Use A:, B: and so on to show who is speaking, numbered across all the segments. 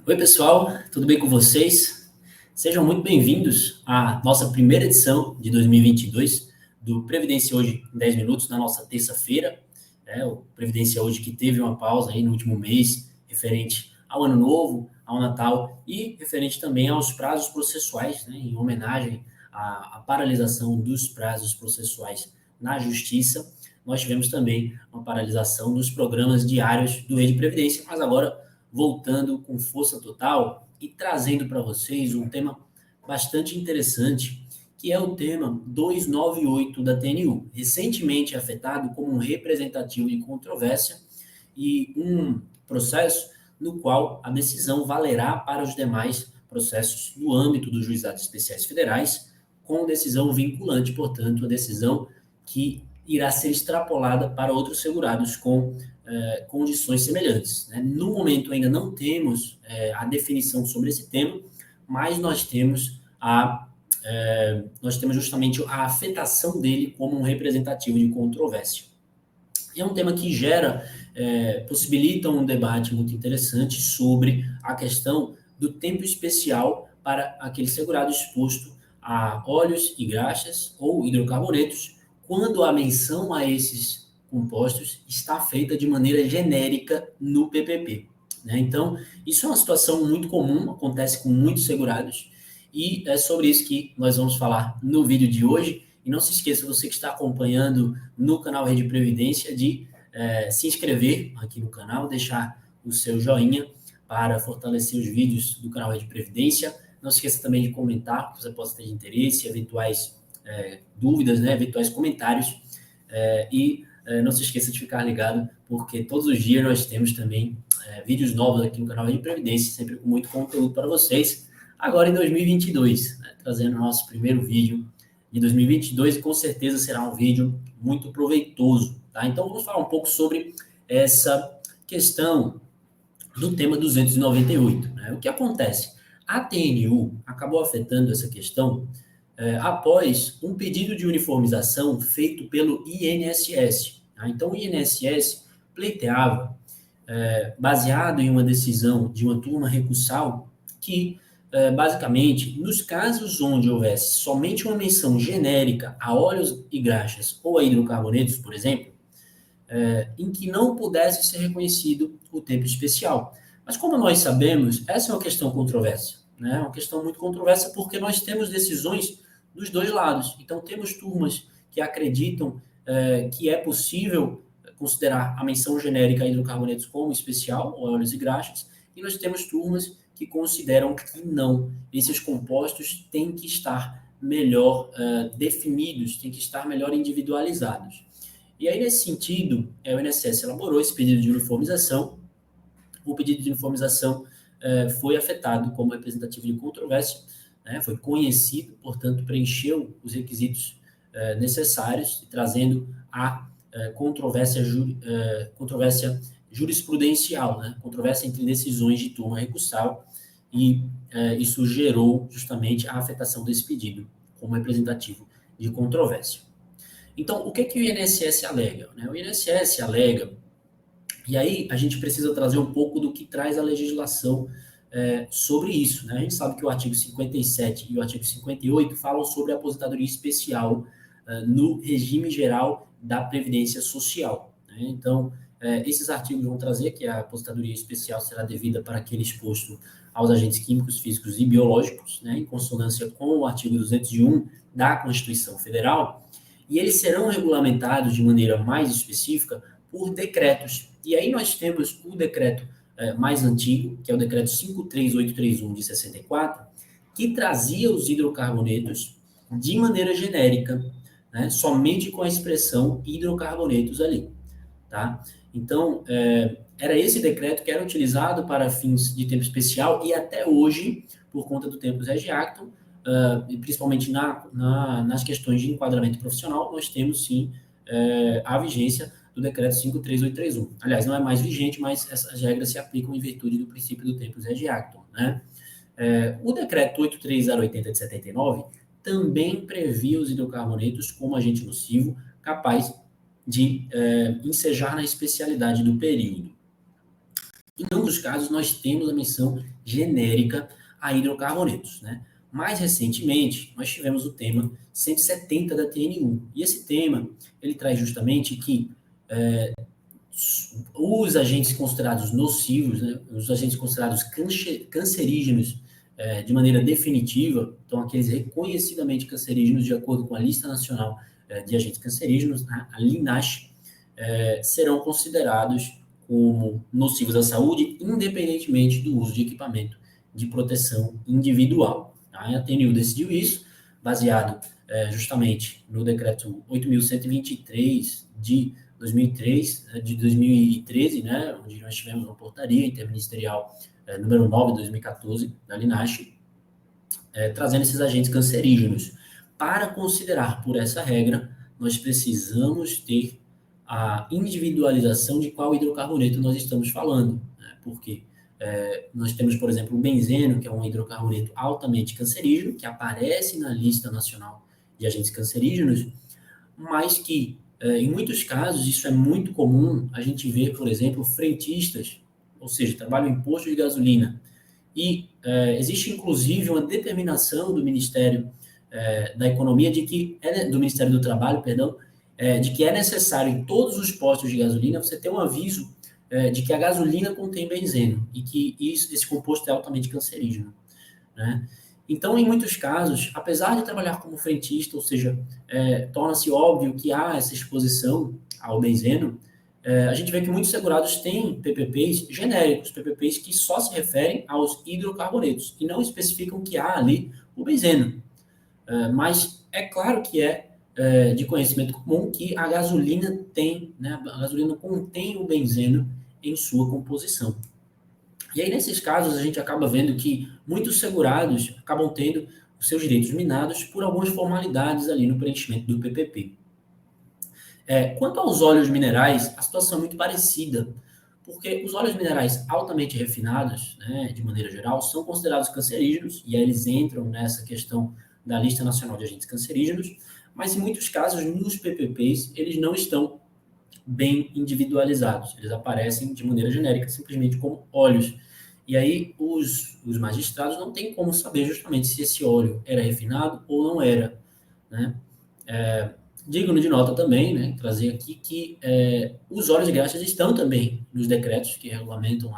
A: Oi, pessoal, tudo bem com vocês? Sejam muito bem-vindos à nossa primeira edição de 2022 do Previdência Hoje em 10 Minutos, na nossa terça-feira. O Previdência Hoje que teve uma pausa aí no último mês, referente ao Ano Novo, ao Natal e referente também aos prazos processuais, né, em homenagem à paralisação dos prazos processuais na Justiça. Nós tivemos também uma paralisação dos programas diários do Rede Previdência, mas agora voltando com força total e trazendo para vocês um tema bastante interessante, que é o tema 298 da TNU, recentemente afetado como um representativo de controvérsia e um processo no qual a decisão valerá para os demais processos no âmbito dos juizados especiais federais, com decisão vinculante, portanto, a decisão que irá ser extrapolada para outros segurados com condições semelhantes. Né? No momento ainda não temos a definição sobre esse tema, mas nós temos justamente a afetação dele como um representativo de controvérsia. E é um tema que possibilita um debate muito interessante sobre a questão do tempo especial para aquele segurado exposto a óleos e graxas ou hidrocarbonetos, quando a menção a esses compostos está feita de maneira genérica no PPP. Né? Então, isso é uma situação muito comum, acontece com muitos segurados, e é sobre isso que nós vamos falar no vídeo de hoje. E não se esqueça, você que está acompanhando no canal Rede Previdência, de se inscrever aqui no canal, deixar o seu joinha para fortalecer os vídeos do canal Rede Previdência. Não se esqueça também de comentar, que você possa ter interesse, eventuais dúvidas, né, eventuais comentários. Não se esqueça de ficar ligado, porque todos os dias nós temos também vídeos novos aqui no canal Rede Previdência, sempre com muito conteúdo para vocês. Agora em 2022, né, trazendo o nosso primeiro vídeo de 2022, e com certeza será um vídeo muito proveitoso. Tá? Então, vamos falar um pouco sobre essa questão do tema 298. Né? O que acontece? A TNU acabou afetando essa questão após um pedido de uniformização feito pelo INSS. Tá? Então, o INSS pleiteava, baseado em uma decisão de uma turma recursal, que basicamente, nos casos onde houvesse somente uma menção genérica a óleos e graxas ou a hidrocarbonetos, por exemplo, em que não pudesse ser reconhecido o tempo especial. Mas como nós sabemos, essa é uma questão controversa, né? Uma questão muito controversa porque nós temos decisões dos dois lados. Então, temos turmas que acreditam que é possível considerar a menção genérica a hidrocarbonetos como especial, ou óleos e graxas, e nós temos turmas que consideram que não. Esses compostos têm que estar melhor definidos, têm que estar melhor individualizados. E aí, nesse sentido, o INSS elaborou esse pedido de uniformização. O pedido de uniformização foi afetado como representativo de controvérsia, né, foi conhecido, portanto, preencheu os requisitos necessários, trazendo a controvérsia jurisprudencial, né, controvérsia entre decisões de turma recursal, e isso gerou justamente a afetação desse pedido como representativo de controvérsia. Então, o que o INSS alega? Né? O INSS alega, e aí a gente precisa trazer um pouco do que traz a legislação sobre isso. Né? A gente sabe que o artigo 57 e o artigo 58 falam sobre a aposentadoria especial no regime geral da Previdência Social. Né? Então, esses artigos vão trazer que a aposentadoria especial será devida para aquele exposto aos agentes químicos, físicos e biológicos, né? Em consonância com o artigo 201 da Constituição Federal, e eles serão regulamentados de maneira mais específica por decretos. E aí nós temos o decreto mais antigo, que é o decreto 53831 de 64, que trazia os hidrocarbonetos de maneira genérica, né, somente com a expressão hidrocarbonetos ali. Tá? Então, era esse decreto que era utilizado para fins de tempo especial, e até hoje, por conta do tempus regi actum, e principalmente nas questões de enquadramento profissional, nós temos sim a vigência do decreto 53831. Aliás, não é mais vigente, mas essas regras se aplicam em virtude do princípio do tempus regi actum. Né? O decreto 83080 de 79 também previa os hidrocarbonetos como agente nocivo capaz de ensejar na especialidade do período. Em ambos os casos, nós temos a menção genérica a hidrocarbonetos, né? Mais recentemente, nós tivemos o tema 170 da TNU. E esse tema, ele traz justamente que os agentes considerados nocivos, né, os agentes considerados cancerígenos de maneira definitiva, então aqueles reconhecidamente cancerígenos de acordo com a Lista Nacional de Agentes Cancerígenos, a LINASH, serão considerados como nocivos à saúde, independentemente do uso de equipamento de proteção individual. A TNU decidiu isso, baseado justamente no decreto 8.123 de 2013, né, onde nós tivemos uma portaria interministerial número 9 de 2014, da LINASH, trazendo esses agentes cancerígenos. Para considerar por essa regra, nós precisamos ter a individualização de qual hidrocarboneto nós estamos falando, né? Porque nós temos, por exemplo, o benzeno, que é um hidrocarboneto altamente cancerígeno, que aparece na lista nacional de agentes cancerígenos, mas que, em muitos casos, isso é muito comum, a gente vê, por exemplo, frentistas, ou seja, trabalham em posto de gasolina, e existe, inclusive, uma determinação do Ministério da Economia, do Ministério do Trabalho, perdão, de que é necessário em todos os postos de gasolina você ter um aviso de que a gasolina contém benzeno e que esse composto é altamente cancerígeno, né? Então, em muitos casos, apesar de trabalhar como frentista, ou seja, torna-se óbvio que há essa exposição ao benzeno, a gente vê que muitos segurados têm PPPs genéricos, PPPs que só se referem aos hidrocarbonetos e não especificam que há ali o benzeno. Mas é claro que de conhecimento comum que a gasolina tem, né, a gasolina contém o benzeno em sua composição. E aí, nesses casos, a gente acaba vendo que muitos segurados acabam tendo os seus direitos minados por algumas formalidades ali no preenchimento do PPP. Quanto aos óleos minerais, a situação é muito parecida, porque os óleos minerais altamente refinados, né, de maneira geral, são considerados cancerígenos, e aí eles entram nessa questão da Lista Nacional de Agentes Cancerígenos, mas em muitos casos, nos PPPs, eles não estão bem individualizados, eles aparecem de maneira genérica, simplesmente como óleos. E aí os magistrados não têm como saber justamente se esse óleo era refinado ou não era, né? Digno de nota também, né, trazer aqui que os óleos de graxas estão também nos decretos que regulamentam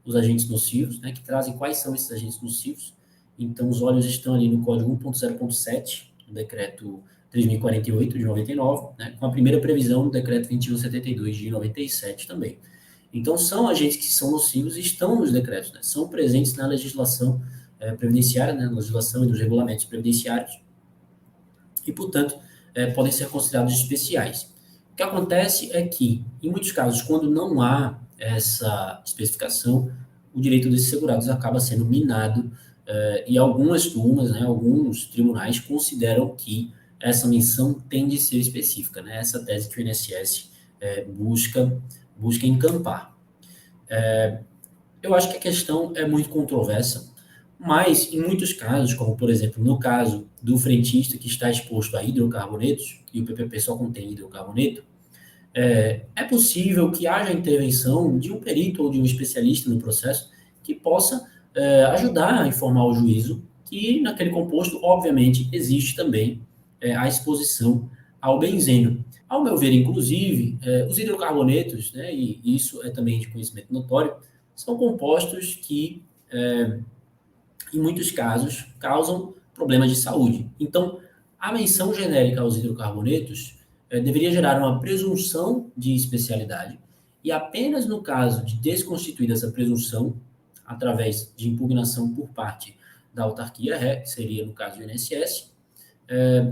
A: os agentes nocivos, né, que trazem quais são esses agentes nocivos. Então, os óleos estão ali no código 1.0.7, do decreto 3.048 de 99, né, com a primeira previsão do decreto 2172 de 97 também. Então, são agentes que são nocivos e estão nos decretos, né, são presentes na legislação previdenciária, né, na legislação e nos regulamentos previdenciários, e, portanto, podem ser considerados especiais. O que acontece é que, em muitos casos, quando não há essa especificação, o direito desses segurados acaba sendo minado, e algumas turmas, né, alguns tribunais consideram que essa menção tem de ser específica, né, essa tese que o INSS busca encampar. Eu acho que a questão é muito controversa, mas em muitos casos, como por exemplo no caso do frentista que está exposto a hidrocarbonetos, e o PPP só contém hidrocarboneto, é possível que haja intervenção de um perito ou de um especialista no processo que possa ajudar a informar o juízo que naquele composto, obviamente, existe também a exposição ao benzeno. Ao meu ver, inclusive, os hidrocarbonetos, né, e isso é também de conhecimento notório, são compostos que, em muitos casos, causam problemas de saúde. Então, a menção genérica aos hidrocarbonetos deveria gerar uma presunção de especialidade, e apenas no caso de desconstituída essa presunção, através de impugnação por parte da autarquia ré, que seria no caso do INSS,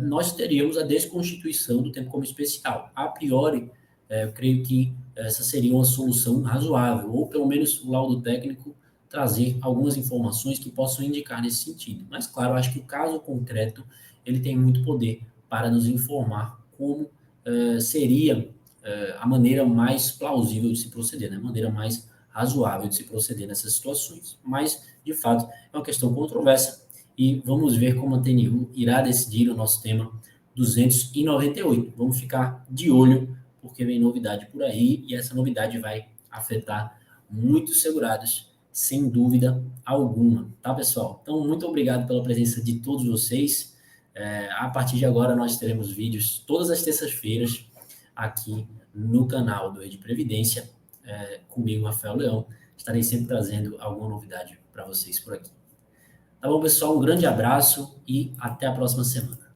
A: nós teríamos a desconstituição do tempo como especial. A priori, eu creio que essa seria uma solução razoável, ou pelo menos o laudo técnico trazer algumas informações que possam indicar nesse sentido. Mas, claro, acho que o caso concreto ele tem muito poder para nos informar como seria a maneira mais plausível de se proceder, né? A maneira mais razoável de se proceder nessas situações. Mas, de fato, é uma questão controversa e vamos ver como a TNU irá decidir o nosso tema 298. Vamos ficar de olho, porque vem novidade por aí, e essa novidade vai afetar muito segurados, sem dúvida alguma, tá, pessoal? Então, muito obrigado pela presença de todos vocês. A partir de agora, nós teremos vídeos todas as terças-feiras aqui no canal do Rede Previdência, comigo, Rafael Leão. Estarei sempre trazendo alguma novidade para vocês por aqui. Tá bom, pessoal? Um grande abraço e até a próxima semana.